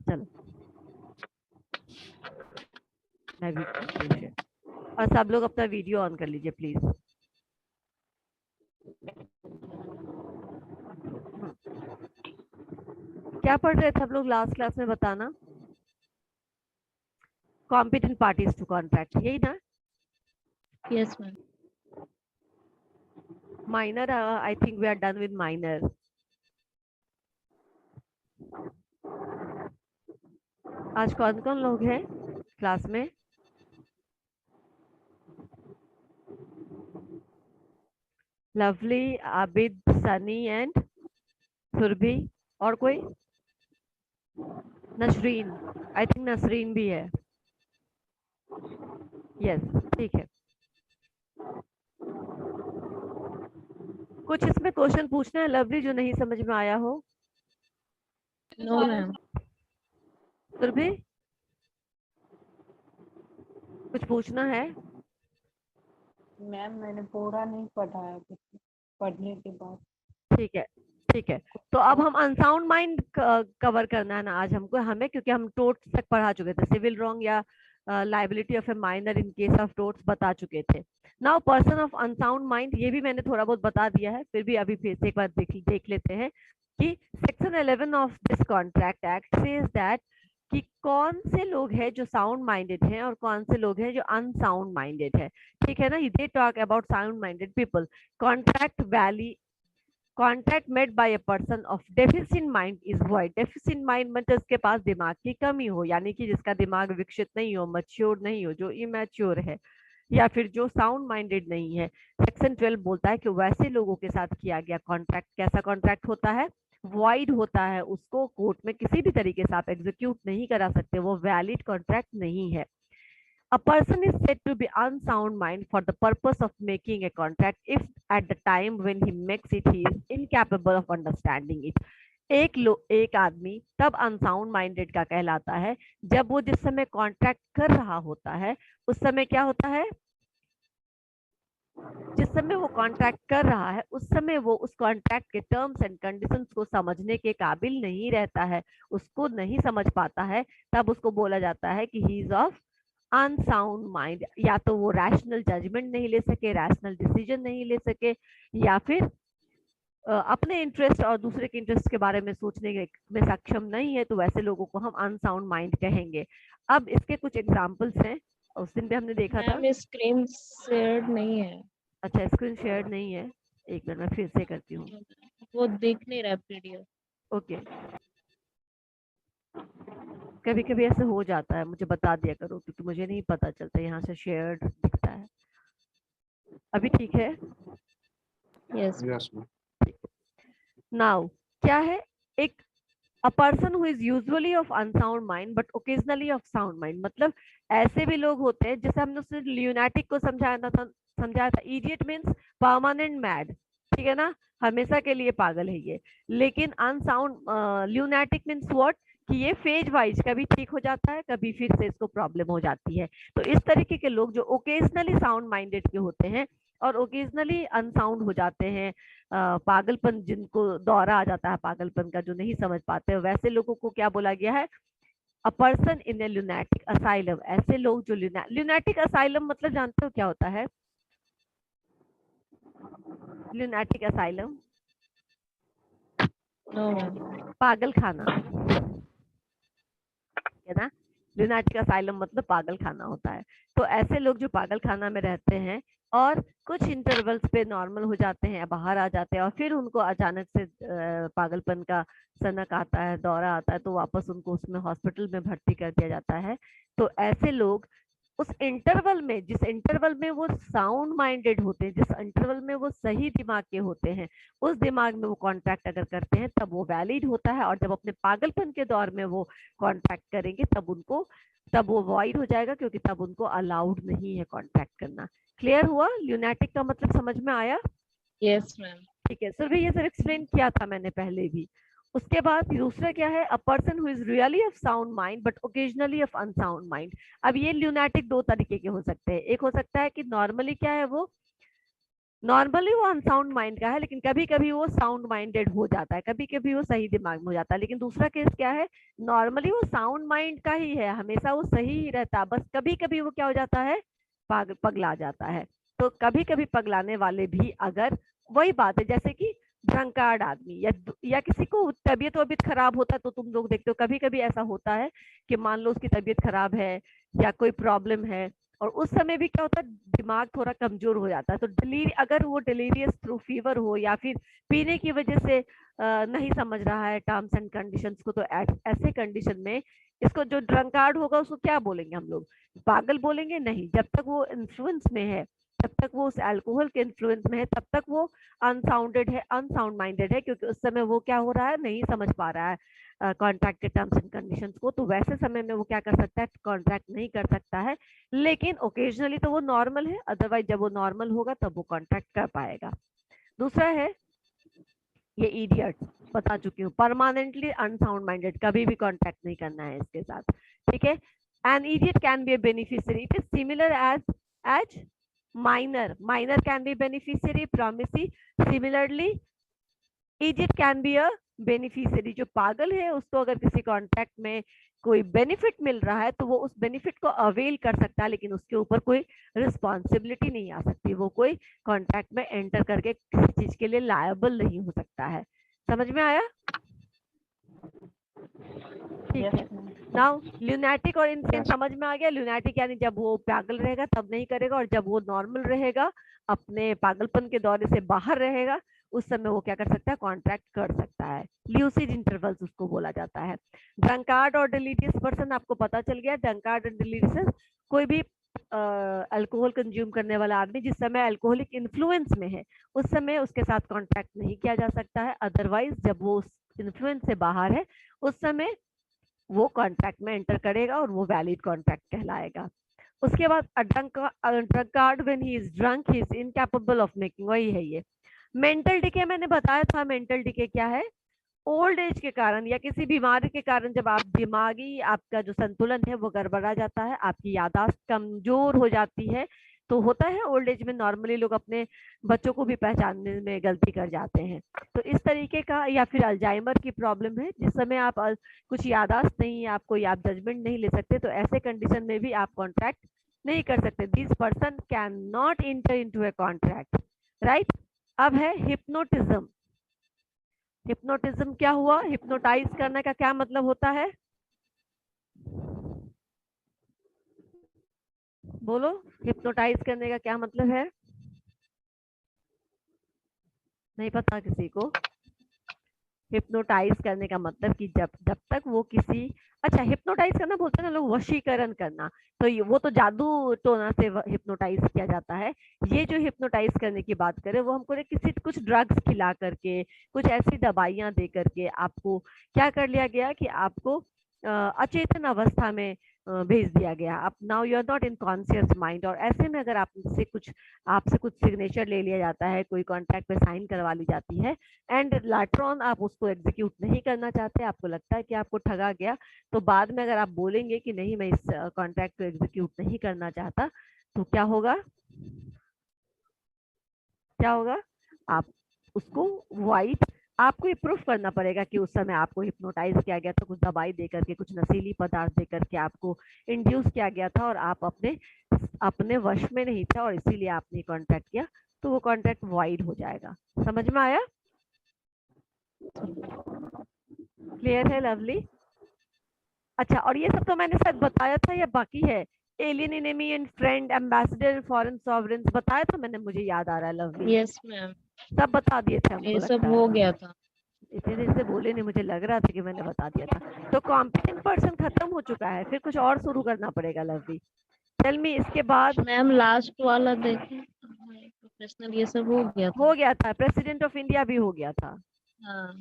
चलो मैं वीडियो और सब लोग अपना वीडियो ऑन कर लीजिए प्लीज। क्या पढ़ रहे थे आप लोग लास्ट क्लास में बताना? कॉम्पिटेंट पार्टीज टू कॉन्ट्रैक्ट, यही ना? Yes ma'am. Minor, I think we are done with minor. आज कौन कौन लोग हैं क्लास में? लवली, आबिद, सनी एंड सुरभि। और कोई? नसरीन, आई थिंक नसरीन भी है। यस, ठीक है। कुछ इसमें क्वेश्चन पूछना है लवली जो नहीं समझ में आया हो? No ma'am. सुरभि, कुछ पूछना है? मैम मैंने पूरा नहीं पढ़ा है, पढ़ने के बाद। ठीक है, ठीक है। तो अब हम अनसाउंड माइंड कवर करना है ना आज हमको, हमें, क्योंकि हम टोट्स तक पढ़ा चुके थे, सिविल रॉन्ग या liability of A minor in case of टोट्स बता चुके थे। Now person of unsound mind, ये भी मैंने थोड़ा बहुत बता दिया है, फिर भी अभी फिर से एक बार देख लेते हैं कि section 11 of this contract act says that कि कौन से लोग हैं जो साउंड माइंडेड हैं और कौन से लोग हैं जो अनसाउंड माइंडेड है। ठीक है ना? They talk about sound minded people. Contract made by a person of deficient mind is void. Deficient mind मतलब जिसके पास दिमाग की कमी हो, यानी कि जिसका दिमाग विकसित नहीं हो, मैच्योर नहीं हो, जो इमैच्योर है या फिर जो साउंड माइंडेड नहीं है। सेक्शन 12 बोलता है कि वैसे लोगों के साथ किया गया कॉन्ट्रैक्ट कैसा कॉन्ट्रैक्ट होता है? वॉइड होता है। उसको कोर्ट में किसी भी तरीके से आप एग्जीक्यूट नहीं करा सकते, वो वैलिड कॉन्ट्रैक्ट नहीं है। A person is said to be unsound mind for the purpose of making a contract if at the time when he makes it he is incapable of understanding it. एक आदमी तब unsound minded का कहलाता है जब वो जिस समय कॉन्ट्रैक्ट कर रहा होता है उस समय क्या होता है? जिस समय वो कॉन्ट्रैक्ट कर रहा है उस समय वो उस कॉन्ट्रैक्ट के टर्म्स एंड कंडीशंस को समझने के काबिल नहीं रहता है, उसको नहीं समझ पाता है, तब उसको बोला जाता है कि he is of unsound mind. या तो वो रैशनल जजमेंट नहीं ले सके, रैशनल डिसीजन नहीं ले सके, या फिर अपने इंटरेस्ट और दूसरे के इंटरेस्ट के बारे में सोचने में सक्षम नहीं है, तो वैसे लोगों को हम अनसाउंड माइंड कहेंगे। अब इसके कुछ एग्जांपल्स हैं, उस दिन पे हमने देखा था। मैम स्क्रीन शेयर नहीं है। अच्छा, स्क्रीन शेयर नहीं है, एक मिनट मैं फिर से करती हूँ। वो दिख नहीं रहा पीडीएफ। ओके, कभी कभी ऐसे हो जाता है, मुझे बता दिया करो क्योंकि मुझे नहीं पता चलता, यहाँ से शेयर दिखता है। अभी ठीक है? यस। Yes, ma'am. नाउ क्या है? एक a person who is usually of unsound mind but occasionally of sound mind, मतलब ऐसे भी लोग होते हैं, जैसे हमने उससे ल्यूनाटिक को समझाया था। इडियट मीन्स परमानेंट मैड, ठीक है ना? हमेशा के लिए पागल है ये। लेकिन अनसाउंड ल्यूनाटिक मीन्स व्हाट? कि ये फेज वाइज कभी ठीक हो जाता है, कभी फिर से इसको प्रॉब्लम हो जाती है। तो इस तरीके के लोग जो ओकेजनली साउंड माइंडेड के होते हैं और ओकेजनली अनसाउंड हो जाते हैं, पागलपन, जिनको दौरा आ जाता है पागलपन का, जो नहीं समझ पाते, वैसे लोगों को क्या बोला गया है? A person in A lunatic asylum. ऐसे लोग जो ल्यूनेटिक असाइलम मतलब जानते हो क्या होता है? Lunatic asylum no ma'am. पागल खाना है ना? ल्यूनेटिक असाइलम मतलब पागल खाना होता है। तो ऐसे लोग जो पागल खाना में रहते हैं और कुछ इंटरवल्स पे नॉर्मल हो जाते हैं, बाहर आ जाते हैं, और फिर उनको अचानक से पागलपन का सनक आता है, दौरा आता है, तो वापस उनको उसमें हॉस्पिटल में भर्ती कर दिया जाता है। तो ऐसे लोग उस इंटरवल में, जिस इंटरवल में वो साउंड माइंडेड होते हैं, जिस इंटरवल में वो सही दिमाग के होते हैं, उस दिमाग में वो कॉन्ट्रैक्ट अगर करते हैं तब वो वैलिड होता है, और जब अपने पागलपन के दौर में वो कॉन्ट्रैक्ट करेंगे तब वो वॉइड हो जाएगा, क्योंकि तब उनको अलाउड नहीं है कॉन्ट्रैक्ट करना। क्लियर हुआ? ल्यूनेटिक का मतलब समझ में आया? Yes ma'am. ठीक है सर, ये सब एक्सप्लेन किया था मैंने पहले भी। उसके बाद दूसरा क्या है? A person who is really of sound mind but occasionally of unsound mind. अब ये ल्यूनेटिक दो तरीके के हो सकते हैं। एक हो सकता है कि नॉर्मली क्या है, वो नॉर्मली वो अनसाउंड माइंड का है, लेकिन कभी कभी वो साउंड माइंडेड हो जाता है, कभी कभी वो सही दिमाग में हो जाता है। लेकिन दूसरा केस क्या है, नॉर्मली वो साउंड माइंड का ही है, हमेशा वो सही ही रहता है, बस कभी कभी वो क्या हो जाता है, पगला जाता है। तो कभी कभी पगलाने वाले भी, अगर वही बात है जैसे कि ड्रंकार्ड आदमी या किसी को तबीयत खराब होता है, तो तुम लोग देखते हो कभी कभी ऐसा होता है कि मान लो उसकी तबीयत खराब है या कोई प्रॉब्लम है, और उस समय भी क्या होता है, दिमाग थोड़ा कमजोर हो जाता है। तो अगर वो डिलीरियस थ्रू फीवर हो या फिर पीने की वजह से नहीं समझ रहा है टर्म्स एंड कंडीशंस को, तो ऐसे कंडीशन में इसको, जो ड्रंकार्ड होगा उसको क्या बोलेंगे हम लोग, पागल बोलेंगे? नहीं, जब तक वो इन्फ्लुएंस में है, जब तक वो उस अल्कोहल के इन्फ्लुएंस में है, तब तक वो अनसाउंडेड है, अनसाउंड माइंडेड है, क्योंकि उस समय वो क्या हो रहा है, नहीं समझ पा रहा है कॉन्ट्रैक्ट के टर्म्स एंड कंडीशंस को। तो वैसे समय में वो क्या कर सकता है, कॉन्ट्रैक्ट नहीं कर सकता है। लेकिन ओकेजनली तो वो नॉर्मल है, अदरवाइज जब वो नॉर्मल होगा तब वो कॉन्ट्रैक्ट कर पाएगा। दूसरा है ये इडियट, बता चुकी हूँ, परमानेंटली अनसाउंड माइंडेड, कभी भी कॉन्टैक्ट नहीं करना है इसके साथ, ठीक है। An idiot can be a beneficiary, it is similar as minor can be beneficiary, promisee. Similarly idiot can be a beneficiary, जो पागल है उसको अगर किसी कॉन्ट्रैक्ट में कोई बेनिफिट मिल रहा है तो वो उस बेनिफिट को अवेल कर सकता है, लेकिन उसके ऊपर कोई रिस्पॉन्सिबिलिटी नहीं आ सकती, वो कोई कॉन्ट्रैक्ट में एंटर करके किसी चीज के लिए लायबल नहीं हो सकता है। समझ में आया? ठीक है। नाउ ल्यूनेटिक और इनसेन समझ में आ गया। ल्यूनेटिक यानी जब वो पागल रहेगा तब नहीं करेगा, और जब वो नॉर्मल रहेगा, अपने पागलपन के दौरे से बाहर रहेगा, उस समय वो क्या कर सकता है, कॉन्ट्रैक्ट कर सकता है। ल्यूसिड इंटरवल्स उसको बोला जाता है। ड्रंकार्ड और डिलीरियस पर्सन आपको पता चल गया। ड्रंकार्ड और डिलीरियस कोई भी अल्कोहल कंज्यूम करने वाला आदमी जिस समय अल्कोहलिक इन्फ्लुएंस में है, उस समय उसके साथ कॉन्ट्रैक्ट नहीं किया जा सकता है। अदरवाइज जब वो उस इन्फ्लुएंस से बाहर है, उस समय वो कॉन्ट्रैक्ट में एंटर करेगा और वो वैलिड कॉन्ट्रैक्ट कहलाएगा। उसके बाद drunkard when he is drunk he is incapable of making, वही है ये। मेंटल डिके मैंने बताया था, मेंटल डिके क्या है, ओल्ड एज के कारण या किसी बीमारी के कारण जब आप दिमागी आपका जो संतुलन है वो गड़बड़ा जाता है, आपकी याददाश्त कमजोर हो जाती है। तो होता है ओल्ड एज में नॉर्मली लोग अपने बच्चों को भी पहचानने में गलती कर जाते हैं। तो इस तरीके का, या फिर अल्जाइमर की प्रॉब्लम है जिस समय आप कुछ याददाश्त नहीं, आपको आप जजमेंट नहीं ले सकते, तो ऐसे कंडीशन में भी आप कॉन्ट्रैक्ट नहीं कर सकते। This person can not inter into a contract, right. अब है हिप्नोटिज्म। हिप्नोटिज्म क्या हुआ, हिप्नोटाइज करने का क्या मतलब होता है, बोलो, हिप्नोटाइज करने का क्या मतलब है? नहीं पता किसी को? हिप्नोटाइज करने का मतलब कि जब जब तक वो किसी, अच्छा हिप्नोटाइज करना बोलते हैं ना लोग, वशीकरण करना, तो वो तो जादू टोना से हिप्नोटाइज किया जाता है। ये जो हिप्नोटाइज करने की बात करें, वो हमको किसी कुछ ड्रग्स खिला करके, कुछ ऐसी दवाइयां दे करके आपको क्या कर लिया गया कि आपको अचेतन अवस्था में भेज दिया गया। अब now you are not in conscious mind, और ऐसे में अगर आपसे कुछ सिग्नेचर ले लिया जाता है, कोई कॉन्ट्रैक्ट पे साइन करवा ली जाती है, एंड लेटर ऑन आप उसको एग्जीक्यूट नहीं करना चाहते, आपको लगता है कि आपको ठगा गया, तो बाद में अगर आप बोलेंगे कि नहीं मैं इस कॉन्ट्रैक्ट को एग्जीक्यूट नहीं करना चाहता, तो क्या होगा, क्या होगा, आप उसको वाइट, आपको ये प्रूफ करना पड़ेगा कि उस समय आपको हिप्नोटाइज किया गया था, कुछ दवाई दे करके, कुछ नशीली पदार्थ दे करके आपको इंड्यूस किया गया था, और आप अपने अपने वश में नहीं थे, और इसीलिए आपने कॉन्ट्रैक्ट किया, तो वो कॉन्ट्रैक्ट वाइड हो जाएगा। समझ में आया? क्लियर है? लवली। अच्छा, और ये सब तो मैंने शायद बताया था या बाकी है? Alien enemy and friend, ambassador, foreign sovereigns बताया था मैंने, मुझे याद आ रहा है लवली। यस मैम, सब बता दिए थे हमको ये सब लगता हो है। गया था। इतने देर से बोले नहीं, मुझे लग रहा था कि मैंने बता दिया था। तो कॉम्पिटेंट पर्सन खत्म हो चुका है, फिर कुछ और शुरू करना पड़ेगा लवली। टेल मी इसके बाद। मैम लास्ट वाला देखें, प्रोफेशनल ये सब हो गया था। हो गया था, प्रेसिडेंट ऑफ इंडिया भी हो गया था, हाँ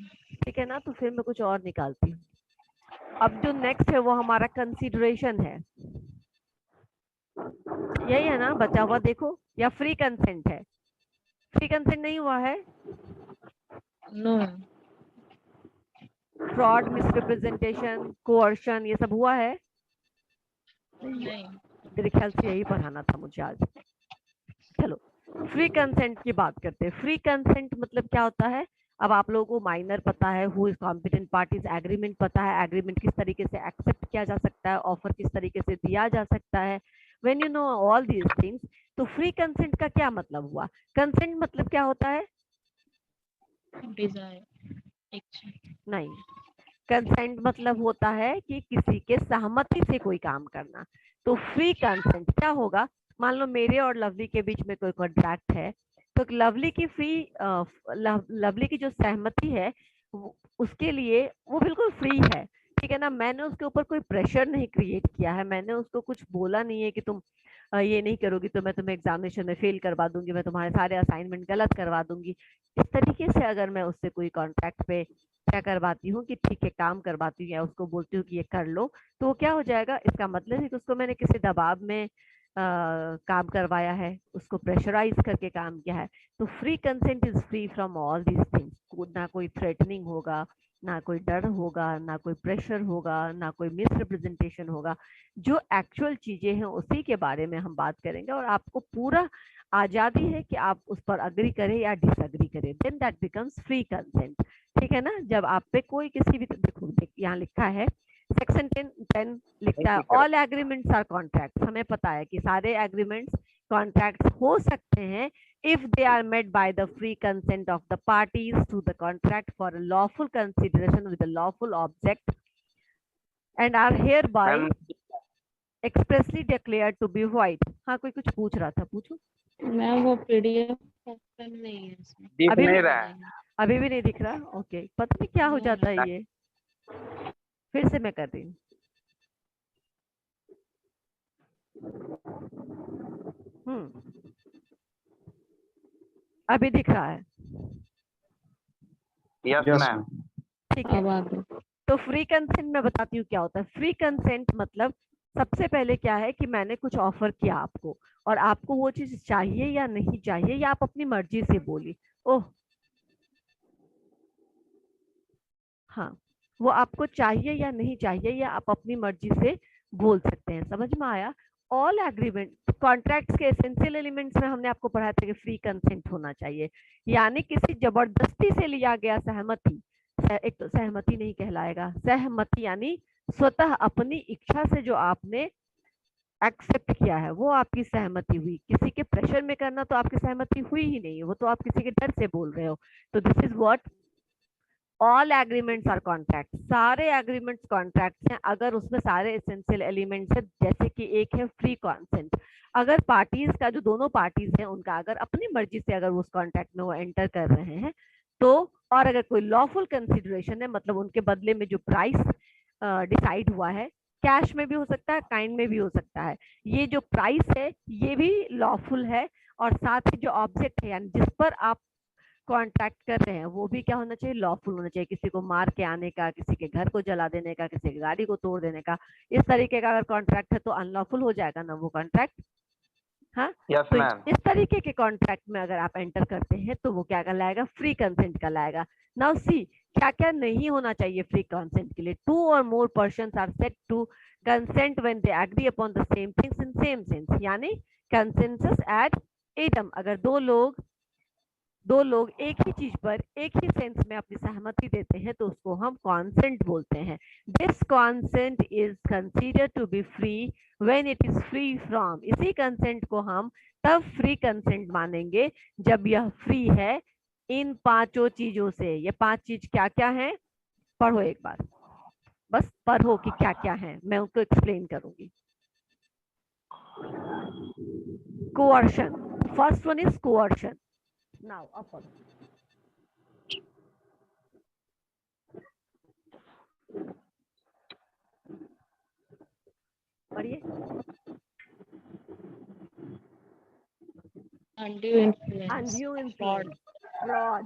ठीक है ना। तो फिर मैं कुछ और निकालती हूँ। अब जो नेक्स्ट है वो हमारा कंसीडरेशन है, यही है ना बचा हुआ, देखो, या फ्री कंसेंट है? फ्री कंसेंट नहीं हुआ है? No ma'am, fraud, misrepresentation, coercion, ये सब हुआ है? नहीं मेरे ख्याल से यही पढ़ाना था मुझे आज। चलो, फ्री कंसेंट की बात करते हैं। फ्री कंसेंट मतलब क्या होता है? अब आप लोगों को माइनर पता है, who is competent parties, agreement पता है, एग्रीमेंट किस तरीके से एक्सेप्ट किया जा सकता है, ऑफर किस तरीके से दिया जा सकता है। When you know all these things, तो फ्री कंसेंट का क्या मतलब हुआ? कंसेंट मतलब क्या होता है? डिजायर, इच्छा। नहीं, कंसेंट मतलब होता है कि किसी के सहमति से कोई काम करना। तो फ्री कंसेंट क्या होगा? मान लो मेरे और लवली के बीच में कोई कॉन्ट्रैक्ट है, तो लवली की लवली की जो सहमति है उसके लिए वो बिल्कुल फ्री है, ठीक है ना। मैंने उसके ऊपर कोई प्रेशर नहीं क्रिएट किया है, मैंने उसको कुछ बोला नहीं है कि तुम ये नहीं करोगी तो मैं तुम्हें एग्जामिनेशन में फेल करवा दूंगी, मैं तुम्हारे सारे असाइनमेंट गलत करवा दूंगी। इस तरीके से अगर मैं उससे कोई कॉन्ट्रैक्ट पे क्या करवाती हूँ कि ठीक है काम करवाती हूँ या उसको बोलती हूँ कि ये कर लो, तो वो क्या हो जाएगा? इसका मतलब है कि उसको मैंने किसी दबाव में काम करवाया है, उसको प्रेशराइज करके काम किया है। तो free consent is free from all these things. ना कोई थ्रेटनिंग होगा, ना कोई डर होगा, ना कोई प्रेशर होगा, ना कोई मिसरिप्रेजेंटेशन होगा। जो एक्चुअल चीजें हैं उसी के बारे में हम बात करेंगे, और आपको पूरा आजादी है कि आप उस पर अग्री करें या डिसअग्री करें, then that becomes free consent. ठीक है ना। जब आप पे कोई किसी भी देखो यहाँ लिखा है सेक्शन 10 लिखता है ऑल एग्रीमेंट्स आर कॉन्ट्रैक्ट्स। हमें पता है कि सारे एग्रीमेंट्स कॉन्ट्रैक्ट्स हो सकते हैं if they are made by the free consent of the parties to the contract for a lawful consideration with a lawful object and are hereby ma'am expressly declared to be void। हाँ, कोई कुछ पूछ रहा था, पूछो। Ma'am वो PDF open नहीं है इसमें। दिख अभी नहीं भी रहा है। अभी भी नहीं दिख रहा? ओके, पता नहीं क्या हो जाता है ये। फिर से मैं कर रही हूँ। अभी दिख रहा है? Yes Yes, ma'am. ठीक है। अब आ गए। तो फ्री कंसेंट मैं बताती हूँ क्या होता है। फ्री कंसेंट मतलब सबसे पहले क्या है कि मैंने कुछ ऑफर किया आपको, और आपको वो चीज चाहिए या नहीं चाहिए, या आप अपनी मर्जी से बोली। ओह हाँ, वो आपको चाहिए या नहीं चाहिए, या आप अपनी मर्जी से बोल सकते हैं। समझ में आया? ऑल एग्रीमेंट कॉन्ट्रैक्ट्स के एसेंशियल एलिमेंट्स में हमने आपको पढ़ाया था कि फ्री कंसेंट होना चाहिए, यानी किसी जबरदस्ती से लिया गया सहमति। एक तो सहमति नहीं कहलाएगा, सहमति यानी स्वतः अपनी इच्छा से जो आपने एक्सेप्ट किया है वो आपकी सहमति हुई। किसी के प्रेशर में करना तो आपकी सहमति हुई ही नहीं, वो तो आप किसी के डर से बोल रहे हो। तो this is what all agreements are contract. सारे एग्रीमेंट्स कॉन्ट्रैक्ट्स हैं अगर उसमें सारे एसेंशियल एलिमेंट्स है, जैसे कि एक है फ्री कंसेंट। अगर पार्टीज का जो दोनों पार्टीज हैं उनका अगर अपनी मर्जी से अगर उस कॉन्ट्रैक्ट में वो एंटर कर रहे हैं तो, और अगर कोई लॉफुल कंसिडरेशन है मतलब उनके बदले में जो प्राइस डिसाइड हुआ है, कैश में भी हो सकता है, काइंड में भी हो सकता है, ये जो प्राइस है ये भी लॉफुल है। और साथ ही जो ऑब्जेक्ट है यानी जिस पर आप कॉन्ट्रैक्ट कर रहे हैं वो भी क्या होना चाहिए? लॉफुल होना चाहिए। किसी को मार के आने का, किसी के घर को जला देने का, किसी की गाड़ी को तोड़ देने का, इस तरीके का अगर कॉन्ट्रैक्ट है तो अनलॉफुल हो जाएगा ना वो कॉन्ट्रैक्ट। हाँ, यस तो मैम। इस तरीके के कॉन्ट्रैक्ट में अगर आप एंटर करते हैं तो वो क्या कहलाएगा? फ्री कंसेंट कहलाएगा। नाउ सी क्या क्या नहीं होना चाहिए फ्री कंसेंट के लिए। 2 or more persons are said to consent when they agree upon the same things in same sense, यानी consensus ad idem। अगर दो लोग एक ही चीज पर एक ही सेंस में अपनी सहमति देते हैं तो उसको हम कॉन्सेंट बोलते हैं। This consent is consider to be free when it is free from. इसी कंसेंट को हम तब फ्री कंसेंट मानेंगे जब यह फ्री है इन पांचों चीजों से। ये 5 चीज क्या क्या है? पढ़ो एक बार, बस पढ़ो कि क्या क्या है, मैं उनको एक्सप्लेन करूंगी। Coercion, first one is coercion. Now, up on. पढ़िए। undue influence, Undue fraud, influence, fraud,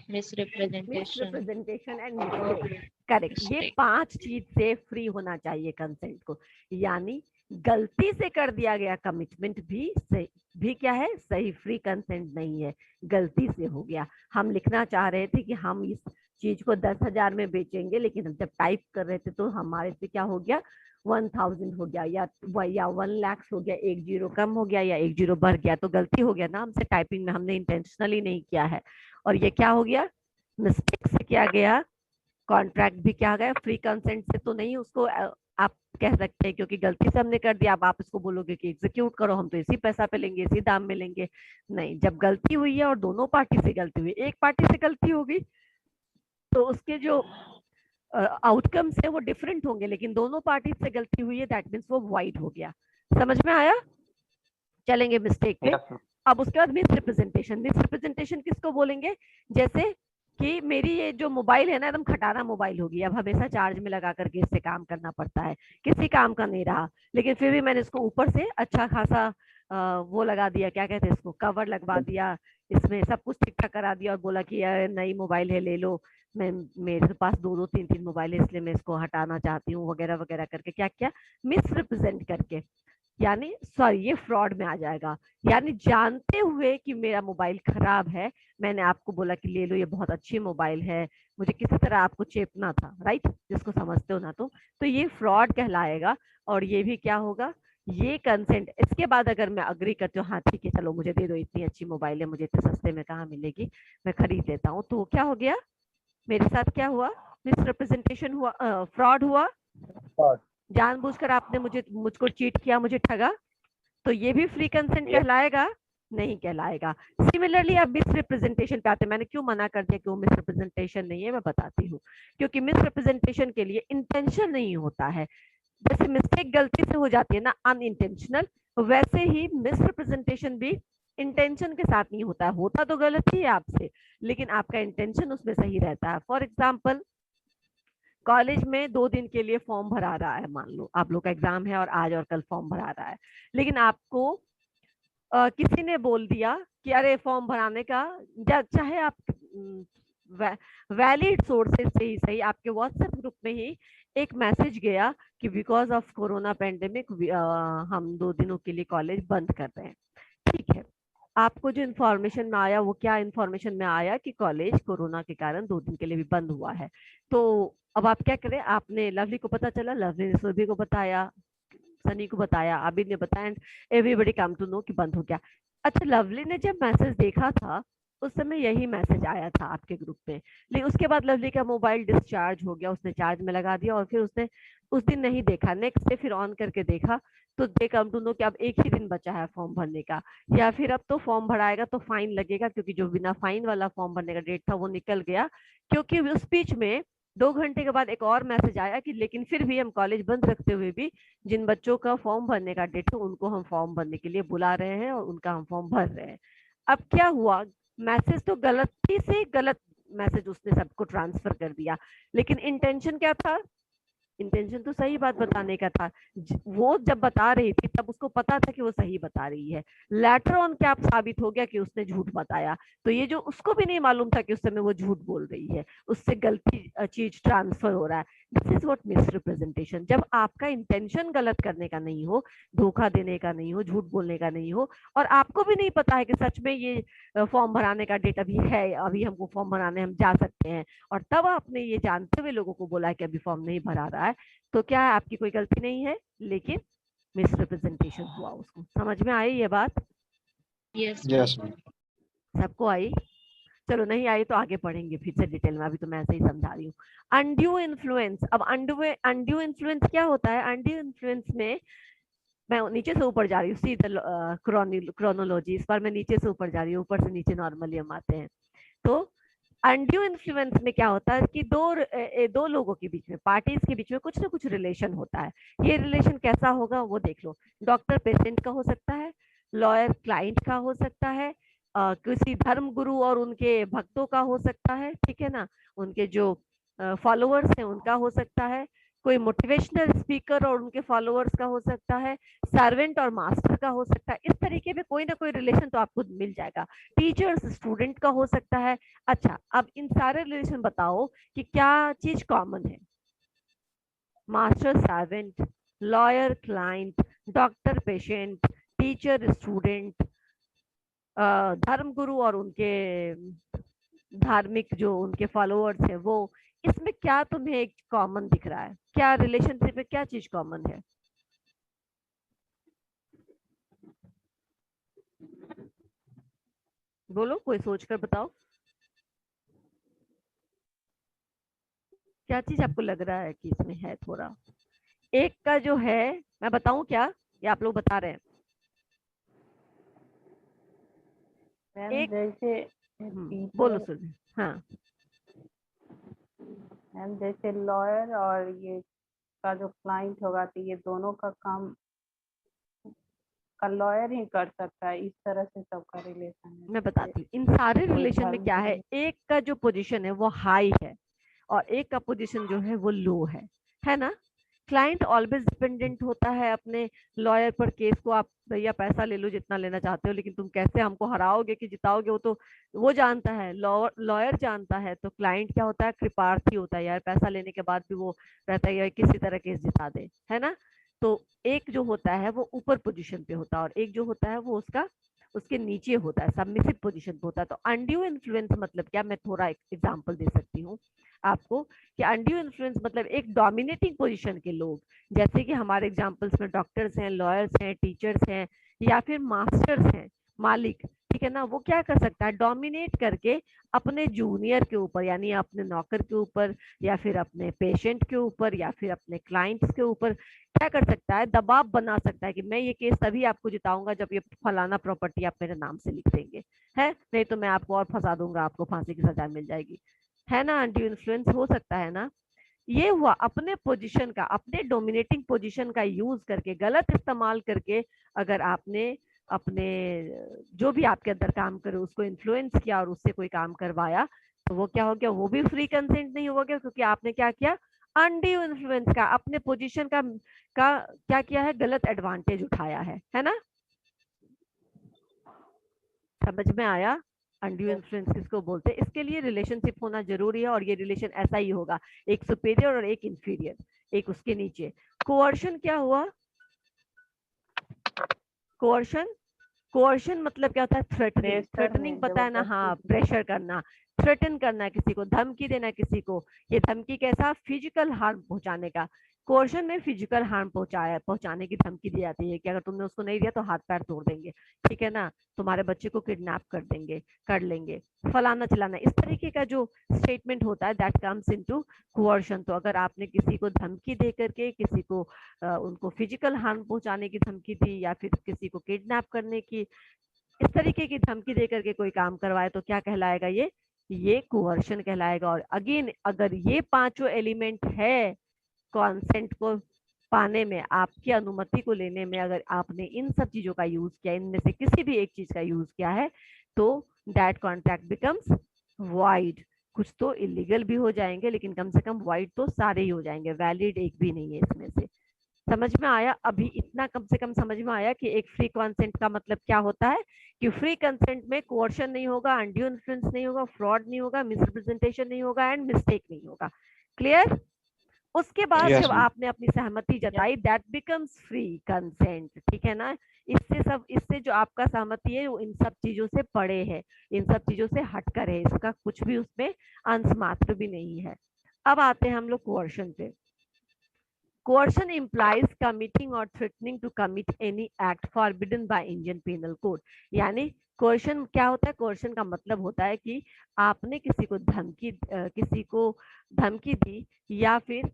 misrepresentation, misrepresentation and mistake। Correct. ये 5 चीज से फ्री होना चाहिए कंसेंट को। यानी गलती से कर दिया गया कमिटमेंट भी सही, भी क्या है? सही, फ्री कंसेंट नहीं है, गलती से हो गया। हम लिखना चाह रहे थे कि हम इस चीज को 10,000 में बेचेंगे, लेकिन हम जब टाइप कर रहे थे तो हमारे से क्या हो गया, 1000 हो गया या 1 लाख हो गया, एक जीरो कम हो गया या एक जीरो बढ़ गया, तो गलती हो गया ना हमसे टाइपिंग में, हमने इंटेंशनली नहीं किया है। और ये क्या हो गया, मिस्टेक से किया गया। कॉन्ट्रैक्ट भी क्या गया, फ्री कंसेंट से तो नहीं उसको आप कह सकते हैं, क्योंकि गलती से हमने कर दिया। अब आप इसको बोलोगे कि एग्जीक्यूट करो, हम तो इसी पैसा पे लेंगे, इसी दाम में लेंगे। नहीं, जब गलती हुई है और दोनों पार्टी से गलती हुई, एक पार्टी से गलती होगी तो उसके जो आउटकम्स है वो डिफरेंट होंगे, लेकिन दोनों पार्टी से गलती हुई है दैट मीन्स वो वाइड हो गया। समझ में आया? चलेंगे मिस्टेक पे। अब उसके बाद मिस रिप्रेजेंटेशन। मिस रिप्रेजेंटेशन किसको बोलेंगे, जैसे कि मेरी ये जो मोबाइल है ना एकदम खटारा मोबाइल होगी, अब हमेशा चार्ज में लगा करके इससे काम करना पड़ता है, किसी काम का नहीं रहा, लेकिन फिर भी मैंने इसको ऊपर से अच्छा खासा वो लगा दिया, क्या कहते हैं इसको, कवर लगवा दिया, इसमें सब कुछ ठीक ठाक करा दिया और बोला कि यार नई मोबाइल है ले लो, मैं मेरे पास दो दो तीन तीन मोबाइल है इसलिए मैं इसको हटाना चाहती हूँ वगैरह वगैरह करके, क्या क्या मिस रिप्रेजेंट करके, यानी सॉरी ये फ्रॉड में आ जाएगा। यानी जानते हुए कि मेरा मोबाइल खराब है, मैंने आपको बोला कि ले लो ये बहुत अच्छी मोबाइल है, मुझे किसी तरह आपको चेपना था, राइट, जिसको समझते हो ना तो ये फ्रॉड कहलाएगा। और ये भी क्या होगा, ये कंसेंट। इसके बाद अगर मैं अग्री करती हूँ, हाँ ठीक है चलो मुझे दे दो, इतनी अच्छी मोबाइल है, मुझे इतने सस्ते में कहाँ मिलेगी, मैं खरीद लेता हूँ, तो क्या हो गया, मेरे साथ क्या हुआ, मिस रिप्रेजेंटेशन हुआ, फ्रॉड हुआ, जानबूझकर आपने मुझको चीट किया, मुझे ठगा, तो ये भी फ्री कंसेंट कहलाएगा? नहीं कहलाएगा। सिमिलरली अब मिस रिप्रेजेंटेशन पे आते हैं। मैंने क्यों मना कर दिया कि वो मिस रिप्रेजेंटेशन नहीं है, मैं बताती हूँ। क्योंकि मिस रिप्रेजेंटेशन के लिए इंटेंशन नहीं होता है। जैसे मिस्टेक गलती से हो जाती है ना अनइंटेंशनल, वैसे ही मिस रिप्रेजेंटेशन भी इंटेंशन के साथ नहीं होता है। होता तो गलत ही है आपसे, लेकिन आपका इंटेंशन उसमें सही रहता है। फॉर एग्जाम्पल, कॉलेज में 2 दिन के लिए फॉर्म भरा रहा है, मान लो आप लोग का एग्जाम है और आज और कल फॉर्म भरा रहा है, लेकिन आपको किसी ने बोल दिया कि अरे फॉर्म भराने का, चाहे आप वैलिड सोर्सेज से ही सही, आपके व्हाट्सएप ग्रुप में ही एक मैसेज गया कि बिकॉज ऑफ कोरोना पेंडेमिक हम 2 दिनों के लिए कॉलेज बंद कर रहे हैं। ठीक है, आपको जो इन्फॉर्मेशन में आया वो क्या इन्फॉर्मेशन में आया कि कॉलेज कोरोना के कारण 2 दिन के लिए भी बंद हुआ है। तो अब आप क्या करें, आपने लवली को पता चला, लवली ने सुरभि को बताया, सनी को बताया, आबिद ने बताया, and everybody come to know कि बंद हो गया। अच्छा, लवली ने जब मैसेज देखा था उस समय यही मैसेज आया था आपके ग्रुप में, लेकिन उसके बाद लवली का मोबाइल डिस्चार्ज हो गया, उसने चार्ज में लगा दिया और फिर उसने उस दिन नहीं देखा, नेक्स्ट डे फिर ऑन करके देखा तो दे कम टू नो कि अब एक ही दिन बचा है फॉर्म भरने का, या फिर अब तो फॉर्म भराएगा तो फाइन लगेगा, क्योंकि जो बिना फाइन वाला फॉर्म भरने का डेट था वो निकल गया। क्योंकि उस बीच में 2 घंटे के बाद एक और मैसेज आया कि लेकिन फिर भी हम कॉलेज बंद रखते हुए भी जिन बच्चों का फॉर्म भरने का डेट है उनको हम फॉर्म भरने के लिए बुला रहे हैं और उनका हम फॉर्म भर रहे हैं। अब क्या हुआ, मैसेज तो गलती से गलत मैसेज उसने सबको ट्रांसफर कर दिया, लेकिन इंटेंशन क्या था, इंटेंशन तो सही बात बताने का था। वो जब बता रही थी तब उसको पता था कि वो सही बता रही है, लेटर ऑन क्या साबित हो गया कि उसने झूठ बताया। तो ये जो उसको भी नहीं मालूम था कि उस समय वो झूठ बोल रही है, उससे गलती चीज ट्रांसफर हो रहा है। This is what miss representation. जब आपका इंटेंशन गलत करने का नहीं हो, धोखा देने का नहीं हो, झूठ बोलने का नहीं हो, और आपको भी नहीं पता है कि सच में ये फॉर्म भराने का डेट अभी है, अभी हमको फॉर्म भराने हम जा सकते हैं, और तब आपने ये जानते हुए लोगों को बोला है कि अभी फॉर्म नहीं भरा रहा है, तो क्या है, आपकी कोई गलती नहीं है, लेकिन मिस रिप्रेजेंटेशन हुआ। उसको समझ में आई ये बात? यस यस सबको आई? चलो नहीं आई तो आगे पढ़ेंगे फिर से डिटेल में, अभी तो मैं ऐसे ही समझा रही हूँ। Undue influence. अब अनड्यू इन्फ्लुएंस क्या होता है? अनड्यू इन्फ्लुएंस में मैं नीचे से ऊपर जा रही हूँ, सीधा क्रोनोलॉजी, इस बार मैं नीचे से ऊपर जा रही हूँ, ऊपर से नीचे नॉर्मली हम आते हैं। तो अनड्यू इन्फ्लुएंस में क्या होता है कि दो लोगों के बीच में, पार्टीज के बीच में कुछ ना कुछ रिलेशन होता है। ये रिलेशन कैसा होगा वो देख लो। डॉक्टर पेशेंट का हो सकता है, लॉयर क्लाइंट का हो सकता है, किसी धर्म गुरु और उनके भक्तों का हो सकता है, ठीक है ना, उनके जो फॉलोअर्स हैं उनका हो सकता है, कोई मोटिवेशनल स्पीकर और उनके फॉलोअर्स का हो सकता है, सर्वेंट और मास्टर का हो सकता है। इस तरीके में कोई ना कोई रिलेशन तो आपको मिल जाएगा। टीचर्स स्टूडेंट का हो सकता है। अच्छा, अब इन सारे रिलेशन बताओ कि क्या चीज कॉमन है? Master servant, lawyer client, doctor patient, teacher student, धर्म गुरु और उनके धार्मिक जो उनके फॉलोअर्स हैं वो, इसमें क्या तुम्हें एक कॉमन दिख रहा है? क्या रिलेशनशिप में क्या चीज कॉमन है? बोलो, कोई सोचकर बताओ, क्या चीज आपको लग रहा है कि इसमें है थोड़ा? एक का जो है, मैं बताऊं क्या, या आप लोग बता रहे हैं? मैम एक, जैसे बोलो टीचर, सुन। हाँ, मैम जैसे लॉयर और ये का जो क्लाइंट होगा तो ये दोनों का काम का लॉयर ही कर सकता है, इस तरह से सबका रिलेशन है। मैं जैसे बताती हूँ, इन सारे कोई रिलेशन में धर्म क्या से है, एक का जो पोजीशन है वो हाई है और एक का पोजीशन जो है वो लो है ना? क्लाइंट ऑलवेज डिपेंडेंट होता है अपने लॉयर पर। केस को आप भैया पैसा ले लो जितना लेना चाहते हो, लेकिन तुम कैसे हमको हराओगे कि जिताओगे वो तो वो जानता है, लॉयर जानता है। तो क्लाइंट क्या होता है, कृपार्थी होता है यार, पैसा लेने के बाद भी वो रहता है यार किसी तरह केस जिता दे, है ना? तो एक जो होता है वो ऊपर पोजीशन पे होता है और एक जो होता है वो उसका उसके नीचे होता है, सबमिसिव पोजीशन पे होता है। तो अनड्यू इन्फ्लुएंस मतलब क्या, मैं थोड़ा एक एग्जांपल दे सकती हूँ आपको कि अनड्यू इन्फ्लुएंस मतलब एक डोमिनेटिंग पोजीशन के लोग, जैसे कि हमारे एग्जांपल्स में डॉक्टर्स हैं, लॉयर्स हैं, टीचर्स हैं या फिर मास्टर्स हैं, मालिक, ठीक है ना? वो क्या कर सकता है, डोमिनेट करके अपने जूनियर के ऊपर यानी अपने नौकर के ऊपर या फिर अपने पेशेंट के ऊपर या फिर अपने क्लाइंट्स के ऊपर क्या कर सकता है, दबाव बना सकता है कि मैं ये केस तभी आपको जिताऊंगा जब ये फलाना प्रॉपर्टी आप मेरे नाम से लिख देंगे, है नहीं तो मैं आपको और फंसा दूंगा, आपको फांसी की सजा मिल जाएगी, है ना? अनड्यू इन्फ्लुएंस हो सकता है ना? ये हुआ अपने पोजीशन का, अपने डोमिनेटिंग पोजीशन का यूज करके, गलत इस्तेमाल करके, अगर आपने अपने जो भी आपके अंदर काम करे उसको इन्फ्लुएंस किया और उससे कोई काम करवाया, तो वो क्या हो गया, वो भी फ्री कंसेंट नहीं हो गया, क्योंकि आपने क्या किया, अनड्यू इन्फ्लुएंस का, अपने पोजीशन का क्या किया है, गलत एडवांटेज उठाया है ना? समझ में आया? अनड्यू इन्फ्लुएंस किसको बोलते हैं? इसके लिए रिलेशनशिप होना जरूरी है और ये रिलेशन ऐसा ही होगा, एक सुपीरियर और एक इंफीरियर, एक उसके नीचे। कोअर्शन क्या हुआ? कोअर्शन, कोअर्शन मतलब क्या होता है, थ्रेटनिंग। प्रेशर थ्रेटनिंग में पता है ना? हाँ, जबरदस्ती। प्रेशर करना, थ्रेटन करना, किसी को धमकी देना, किसी को। ये धमकी कैसा, फिजिकल हार्म पहुंचाने का। कोर्शन में फिजिकल हार्म पहुंचाने की धमकी दी जाती है कि अगर तुमने उसको नहीं दिया तो हाथ पैर तोड़ देंगे, ठीक है ना? तुम्हारे बच्चे को किडनैप कर देंगे, कर लेंगे, फलाना चलाना, इस तरीके का जो स्टेटमेंट होता है दैट कम्स इनटू कोअर्शन। तो अगर आपने किसी को धमकी दे करके किसी को उनको फिजिकल हार्म पहुंचाने की धमकी दी या फिर किसी को किडनैप करने की, इस तरीके की धमकी दे करके कोई काम करवाए तो क्या कहलाएगा, ये कोअर्शन कहलाएगा। और अगेन अगर ये पांचों एलिमेंट है कॉन्सेंट को पाने में, आपकी अनुमति को लेने में, अगर आपने इन सब चीजों का यूज किया, इनमें से किसी भी एक चीज का यूज किया है, तो दैट कॉन्ट्रैक्ट बिकम्स वाइड। कुछ तो इलीगल भी हो जाएंगे लेकिन कम से कम वाइड तो सारे ही हो जाएंगे, वैलिड एक भी नहीं है इसमें से। समझ में आया? अभी इतना कम से कम समझ में आया कि एक फ्री कंसेंट का मतलब क्या होता है, कि फ्री कंसेंट में कोर्शन नहीं होगा, अनड्यू इन्फ्लुएंस नहीं होगा, फ्रॉड नहीं होगा, मिसरिप्रेजेंटेशन नहीं होगा एंड मिस्टेक नहीं होगा। क्लियर? उसके बाद यस जब मैम। आपने अपनी सहमति जताई, दैट बिकम्स फ्री कंसेंट, ठीक है ना? इससे जो आपका सहमति है वो इन सब चीजों से पड़े है, इन सब चीजों से हटकर है, इसका कुछ भी उसमें अंश मात्र भी नहीं है। अब आते हैं हम लोग कोर्शन पे। Coercion implies committing or threatening to commit any act forbidden by Indian Penal Code। यानी coercion क्या होता है? coercion का मतलब होता है कि आपने किसी को धमकी दी या फिर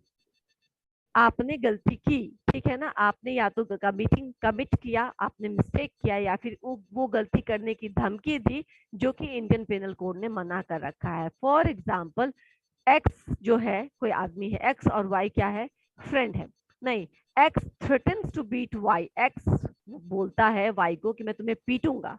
आपने गलती की, ठीक है ना? आपने या तो कमिट किया, आपने मिस्टेक किया, या फिर वो गलती करने की धमकी दी जो कि इंडियन पेनल कोड ने मना कर रखा है। फॉर एग्जाम्पल, एक्स जो है, कोई आदमी है एक्स और वाई क्या है, फ्रेंड है। नहीं, X threatens to beat Y, X बोलता है वाई को कि मैं तुम्हें पीटूंगा,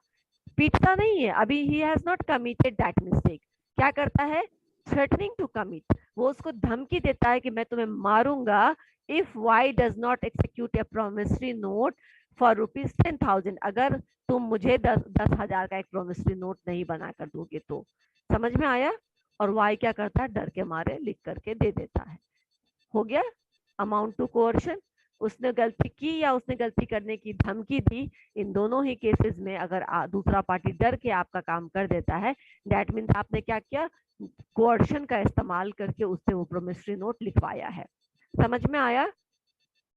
पीटता नहीं है, अभी he has not committed that mistake. क्या करता है, थ्रेटनिंग टू कमिट, वो उसको धमकी देता है कि मैं तुम्हें मारूंगा if why does not execute A promissory note for ₹10,000, अगर तुम मुझे 10,000 का एक प्रोमिसरी नोट नहीं बना कर दोगे तो। समझ में आया? और वाई क्या करता है, डर के मारे लिख करके दे देता है। हो गया अमाउंट टू कोर्शन। उसने गलती की या उसने गलती करने की धमकी दी, इन दोनों ही केसेस में अगर दूसरा पार्टी डर के आपका काम कर देता है, दैट मीन्स आपने क्या किया, कोर्शन का इस्तेमाल करके उससे वो प्रोमिसरी नोट लिखवाया है। समझ में आया?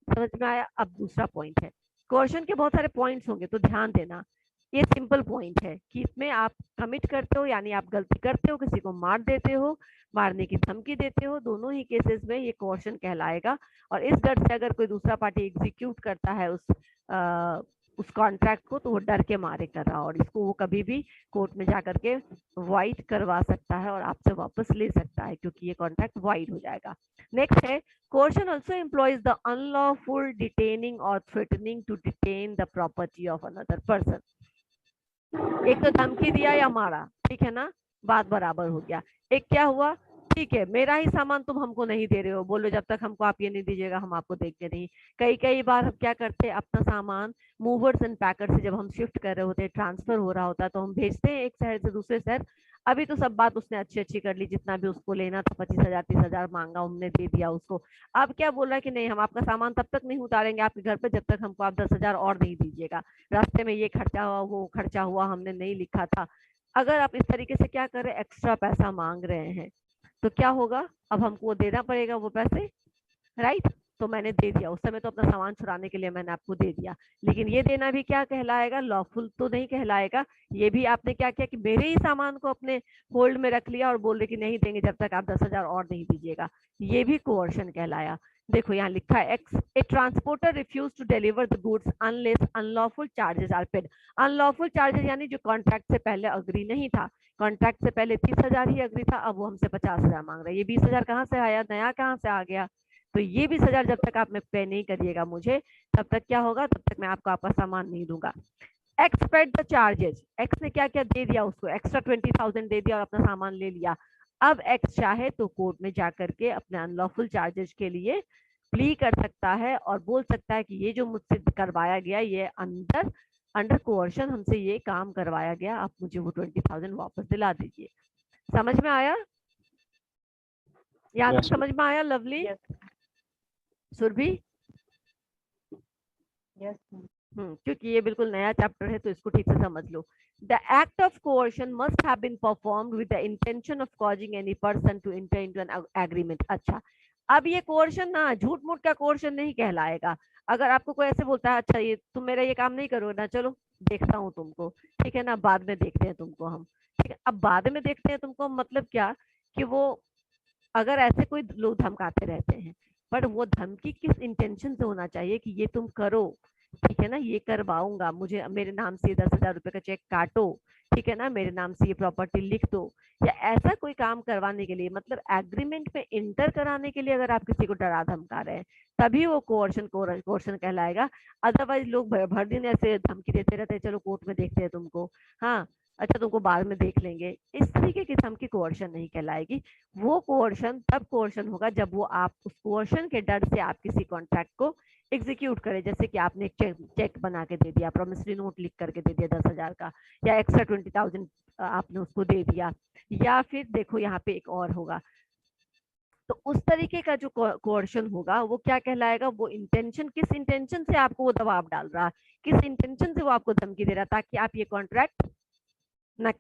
समझ में आया? अब दूसरा पॉइंट है, कोर्शन के बहुत सारे पॉइंट्स होंगे तो ध्यान देना। ये सिंपल पॉइंट है कि इसमें आप कमिट करते हो, यानी आप गलती करते हो, किसी को मार देते हो, मारने की धमकी देते हो, दोनों ही केसेस में ये कोर्शन कहलाएगा। और इस डर से अगर कोई दूसरा पार्टी एग्जीक्यूट करता है उस कॉन्ट्रैक्ट को, तो वो डर के मारे कर रहा, और इसको वो कभी भी कोर्ट में जाकर के वाइड करवा सकता है और आपसे वापस ले सकता है, क्योंकि ये कॉन्ट्रैक्ट वाइड हो जाएगा। नेक्स्ट है, coercion also employs the unlawful detaining or threatening to detain the property of another person. एक तो धमकी दिया या मारा, ठीक है ना, बात बराबर हो गया। एक क्या हुआ, ठीक है मेरा ही सामान तुम हमको नहीं दे रहे हो, बोलो जब तक हमको आप ये नहीं दीजिएगा हम आपको देंगे नहीं। कई बार हम क्या करते हैं, अपना सामान मूवर्स एंड पैकर से जब हम शिफ्ट कर रहे होते हैं, ट्रांसफर हो रहा होता है, तो हम भेजते हैं एक शहर से दूसरे शहर। अभी तो सब बात उसने अच्छी कर ली, जितना भी उसको लेना था 25,000 30,000 मांगा, हमने दे दिया उसको। अब क्या बोल रहा है कि नहीं, हम आपका सामान तब तक नहीं उतारेंगे आपके घर पे जब तक हमको आप 10,000 और नहीं दीजिएगा, रास्ते में ये खर्चा हुआ वो खर्चा हुआ, हमने नहीं लिखा था। अगर आप इस तरीके से क्या कर रहे हैं, एक्स्ट्रा पैसा मांग रहे हैं, तो क्या होगा, अब हमको देना पड़ेगा वो पैसे, राइट। तो मैंने दे दिया, उस समय तो अपना सामान छुड़ाने के लिए मैंने आपको दे दिया, लेकिन ये देना भी क्या कहलाएगा, लॉफुल तो नहीं कहलाएगा। ये भी आपने क्या किया कि मेरे ही सामान को अपने होल्ड में रख लिया और बोल रहे कि नहीं देंगे जब तक आप 10,000 और नहीं दीजिएगा, ये भी कोर्शन कहलाया। देखो यहाँ लिखा है, X a transporter refuse to deliver the goods unless unlawful charges are paid. Unlawful charges यानी जो कॉन्ट्रैक्ट से पहले अग्री नहीं था, कॉन्ट्रैक्ट से पहले 30,000 ही अग्री था, अब वो हमसे 50,000 मांग रहे हैं। ये 20,000 कहाँ से आया, नया कहाँ से आ गया? तो ये 20,000 जब तक आप में पे नहीं करिएगा मुझे, तब तक क्या होगा, तब तक मैं आपको आपका सामान नहीं दूंगा। X paid the charges, x ने क्या क्या दे दिया, उसको एक्स्ट्रा 20,000 दे दिया और अपना सामान ले लिया। अब एक्स चाहे तो कोर्ट में जाकर के अपने अनलॉफुल चार्जेस के लिए प्ली कर सकता है और बोल सकता है कि ये जो मुझसे करवाया गया, ये अंडर कोर्शन हमसे ये काम करवाया गया, आप मुझे वो 20,000 वापस दिला दीजिए। समझ में आया? यहाँ तक समझ में आया लवली? सुरभि? यस क्योंकि ये बिल्कुल नया चैप्टर है तो इसको ठीक से समझ लो। The act of coercion must have been performed with the intention of causing any person to enter into an agreement. अच्छा, अब ये कोर्शन ना झूठ मूठ का कोर्शन नहीं कहलाएगा। अगर आपको कोई ऐसे बोलता है, अच्छा ये तुम मेरा ये काम नहीं करोगे ना, चलो देखता हूँ तुमको, ठीक है ना, बाद में देखते हैं तुमको हम, ठीक है। अब बाद में देखते हैं तुमको मतलब क्या, कि वो अगर ऐसे कोई लोग धमकाते रहते हैं, पर वो धमकी किस इंटेंशन से होना चाहिए कि ये तुम करो, ठीक है ना, ये करवाऊंगा, मुझे मेरे नाम से 10,000 रुपए का चेक काटो, ठीक है ना, मेरे नाम से ये प्रॉपर्टी लिख दो, या ऐसा कोई काम करवाने के लिए, मतलब एग्रीमेंट में इंटर कराने के लिए अगर आप किसी को डरा धमका रहे हैं, तभी वो कोर्शन कहलाएगा। अदरवाइज लोग भर दिन ऐसे धमकी देते रहते हैं, चलो कोर्ट में देखते हैं तुमको, हाँ अच्छा तुमको बाद में देख लेंगे, इस तरीके की धमकी कोर्शन नहीं कहलाएगी। वो कोर्शन तब कोर्शन होगा जब वो आप उस कोर्शन के डर से आप किसी कॉन्ट्रैक्ट को एग्जीक्यूट करें, जैसे कि आपने एक चेक बना के दे दिया, प्रोमिसरी नोट लिख करके दे दिया 10,000 का, या एक्स्ट्रा 20,000 आपने उसको दे दिया, या फिर देखो यहाँ पे एक और होगा, तो उस तरीके का जो कोर्शन होगा वो क्या कहलाएगा, वो इंटेंशन, किस इंटेंशन से आपको वो दबाव डाल रहा है, किस इंटेंशन से वो आपको धमकी दे रहा है, ताकि आप ये कॉन्ट्रैक्ट न